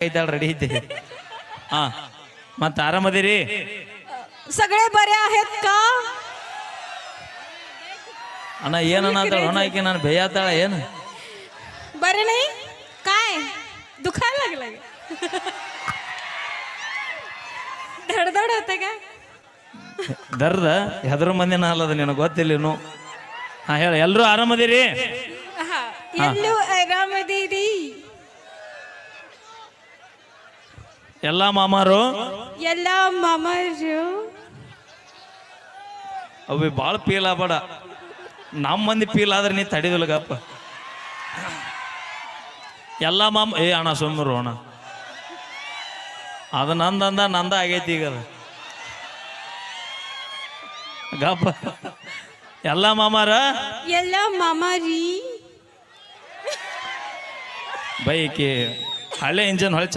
ಐತಾಳ ready ಐತಿ हा मत आरामदिरी सगळे बरे आहेत का अण्णा ಏನ ಅನ್ನತಾಳ ಹೊಣಾಕಿ ನಾನು ಬೇಯಾತಾಳ ಏನು बरे नाही काय दुखायला लागलं धडधड होते का ದರ್ದ ಹೆದ್ರ ಮಂದಿನ ಅಲ್ಲದ ನಿನಗೆ ಗೊತ್ತಿಲ್ಲೇನು ಹಾ ಹೇಳ ಎಲ್ಲರೂ ಆರಾಮದಿರಿ हा ಎಲ್ಲೂ ಆರಾಮದಿರಿ ಎಲ್ಲ ಮಾಮಾರು ಎಲ್ಲ ಮಾಮರು ಅವಿ ಭಾಳ ಫೀಲ್ ಆಗಬೇಡ ನಮ್ಮ ಮಂದಿ ಫೀಲ್ ಆದ್ರೆ ನೀ ತಡಿದಿಲ್ಲಗಪ್ಪ ಎಲ್ಲ ಮಾಮ ಏ ಅಣ್ಣ ಸುಮ್ಮರು ಅಣ್ಣ ಅದು ನಂದಂದ ನಂದ ಆಗೈತಿ ಈಗ ಅದು ಗಪ್ಪ ಎಲ್ಲ ಮಾಮಾರ ಎಲ್ಲ ಮಾಮಾರಿ ಬೈಕಿ ಹಳೆ ಇಂಜನ್ ಹೊಳೆ